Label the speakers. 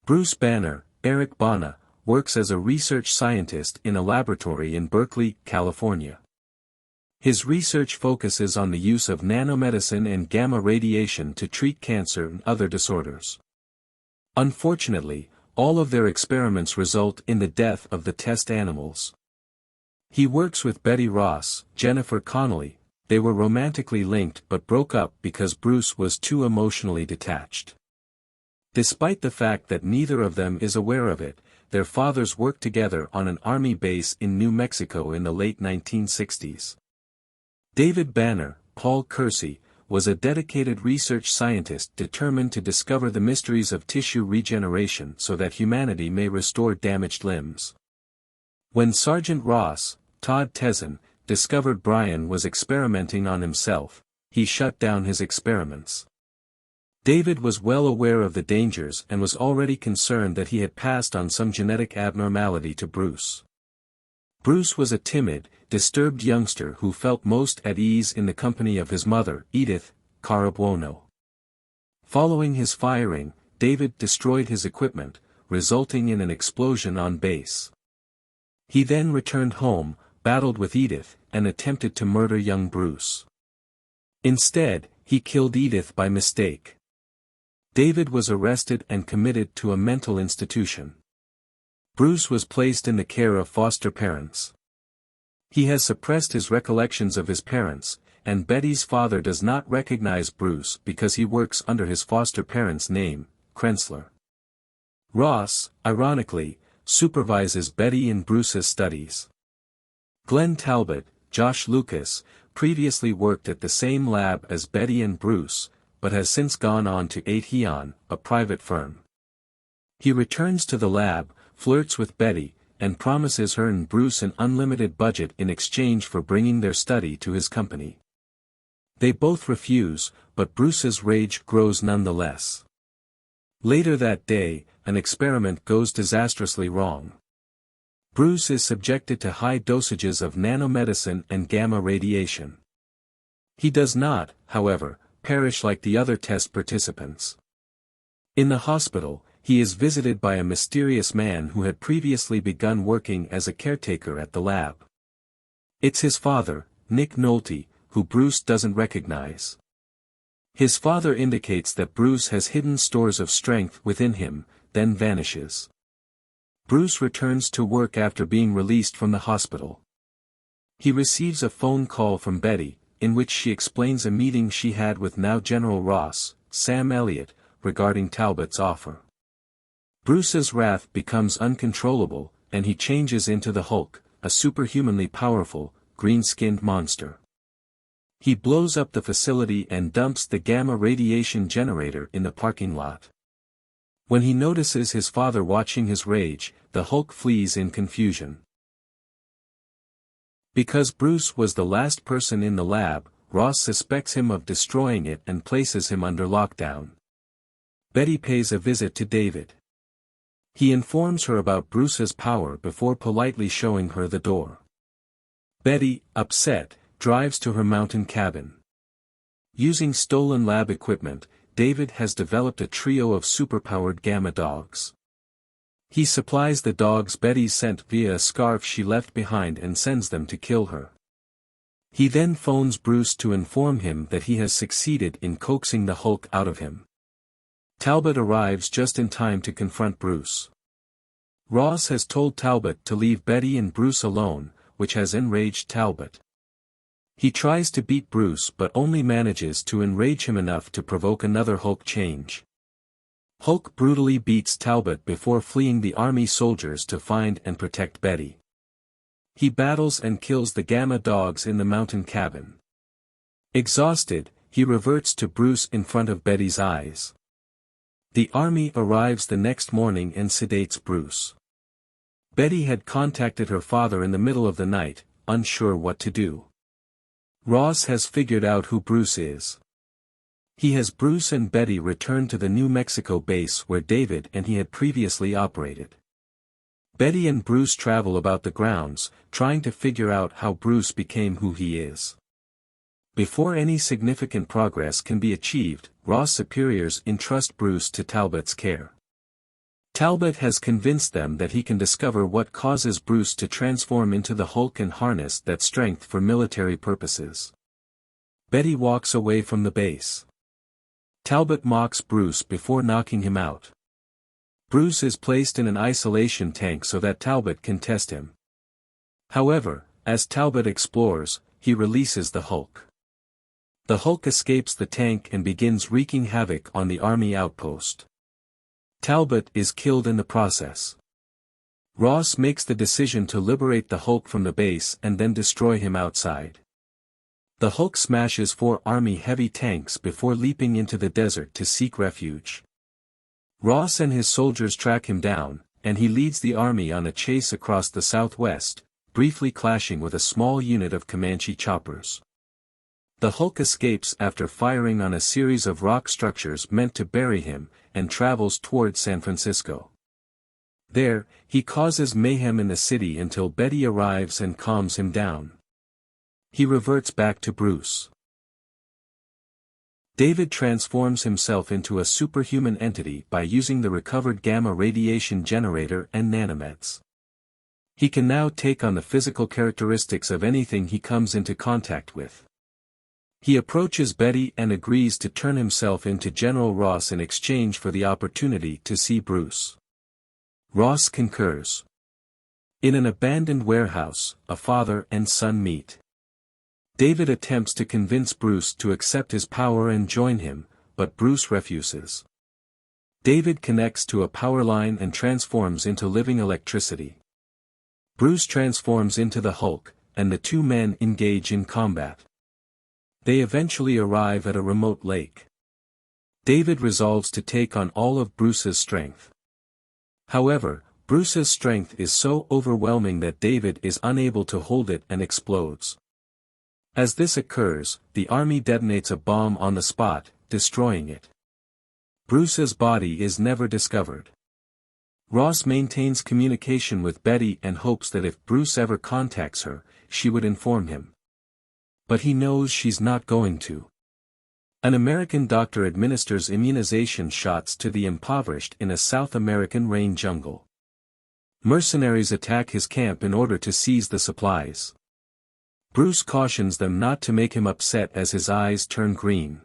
Speaker 1: Bruce Banner, Eric Bana, works as a research scientist in a laboratory in Berkeley, California. His research focuses on the use of nanomedicine and gamma radiation to treat cancer and other disorders. Unfortunately, all of their experiments result in the death of the test animals. He works with Betty Ross, Jennifer Connelly. They were romantically linked but broke up because Bruce was too emotionally detached. Despite the fact that neither of them is aware of it, their fathers worked together on an army base in New Mexico in the late 1960s. David Banner, Paul Kersey, was a dedicated research scientist determined to discover the mysteries of tissue regeneration so that humanity may restore damaged limbs. When Sergeant Ross, Todd Tezen, discovered Brian was experimenting on himself, he shut down his experiments. David was well aware of the dangers and was already concerned that he had passed on some genetic abnormality to Bruce. Bruce was a timid, disturbed youngster who felt most at ease in the company of his mother, Edith Carabuono. Following his firing, David destroyed his equipment, resulting in an explosion on base. He then returned home, battled with Edith, and attempted to murder young Bruce. Instead, he killed Edith by mistake. David was arrested and committed to a mental institution. Bruce was placed in the care of foster parents. He has suppressed his recollections of his parents, and Betty's father does not recognize Bruce because he works under his foster parents' name, Krensler. Ross, ironically, supervises Betty in Bruce's studies. Glenn Talbot, Josh Lucas, previously worked at the same lab as Betty and Bruce, but has since gone on to Atheon, a private firm. He returns to the lab, flirts with Betty, and promises her and Bruce an unlimited budget in exchange for bringing their study to his company. They both refuse, but Bruce's rage grows nonetheless. Later that day, an experiment goes disastrously wrong. Bruce is subjected to high dosages of nanomedicine and gamma radiation. He does not, however, perish like the other test participants. In the hospital, he is visited by a mysterious man who had previously begun working as a caretaker at the lab. It's his father, Nick Nolte, who Bruce doesn't recognize. His father indicates that Bruce has hidden stores of strength within him, then vanishes. Bruce returns to work after being released from the hospital. He receives a phone call from Betty, in which she explains a meeting she had with now General Ross, Sam Elliott, regarding Talbot's offer. Bruce's wrath becomes uncontrollable, and he changes into the Hulk, a superhumanly powerful, green-skinned monster. He blows up the facility and dumps the gamma radiation generator in the parking lot. When he notices his father watching his rage, the Hulk flees in confusion. Because Bruce was the last person in the lab, Ross suspects him of destroying it and places him under lockdown. Betty pays a visit to David. He informs her about Bruce's power before politely showing her the door. Betty, upset, drives to her mountain cabin. Using stolen lab equipment, David has developed a trio of superpowered gamma dogs. He supplies the dogs Betty sent via a scarf she left behind and sends them to kill her. He then phones Bruce to inform him that he has succeeded in coaxing the Hulk out of him. Talbot arrives just in time to confront Bruce. Ross has told Talbot to leave Betty and Bruce alone, which has enraged Talbot. He tries to beat Bruce but only manages to enrage him enough to provoke another Hulk change. Hulk brutally beats Talbot before fleeing the army soldiers to find and protect Betty. He battles and kills the gamma dogs in the mountain cabin. Exhausted, he reverts to Bruce in front of Betty's eyes. The army arrives the next morning and sedates Bruce. Betty had contacted her father in the middle of the night, unsure what to do. Ross has figured out who Bruce is. He has Bruce and Betty return to the New Mexico base where David and he had previously operated. Betty and Bruce travel about the grounds, trying to figure out how Bruce became who he is. Before any significant progress can be achieved, Ross' superiors entrust Bruce to Talbot's care. Talbot has convinced them that he can discover what causes Bruce to transform into the Hulk and harness that strength for military purposes. Betty walks away from the base. Talbot mocks Bruce before knocking him out. Bruce is placed in an isolation tank so that Talbot can test him. However, as Talbot explores, he releases the Hulk. The Hulk escapes the tank and begins wreaking havoc on the army outpost. Talbot is killed in the process. Ross makes the decision to liberate the Hulk from the base and then destroy him outside. The Hulk smashes 4 Army heavy tanks before leaping into the desert to seek refuge. Ross and his soldiers track him down, and he leads the army on a chase across the southwest, briefly clashing with a small unit of Comanche choppers. The Hulk escapes after firing on a series of rock structures meant to bury him, and travels toward San Francisco. There, he causes mayhem in the city until Betty arrives and calms him down. He reverts back to Bruce. David transforms himself into a superhuman entity by using the recovered gamma radiation generator and nanomeds. He can now take on the physical characteristics of anything he comes into contact with. He approaches Betty and agrees to turn himself into General Ross in exchange for the opportunity to see Bruce. Ross concurs. In an abandoned warehouse, a father and son meet. David attempts to convince Bruce to accept his power and join him, but Bruce refuses. David connects to a power line and transforms into living electricity. Bruce transforms into the Hulk, and the 2 men engage in combat. They eventually arrive at a remote lake. David resolves to take on all of Bruce's strength. However, Bruce's strength is so overwhelming that David is unable to hold it and explodes. As this occurs, the army detonates a bomb on the spot, destroying it. Bruce's body is never discovered. Ross maintains communication with Betty and hopes that if Bruce ever contacts her, she would inform him. But he knows she's not going to. An American doctor administers immunization shots to the impoverished in a South American rain jungle. Mercenaries attack his camp in order to seize the supplies. Bruce cautions them not to make him upset as his eyes turn green.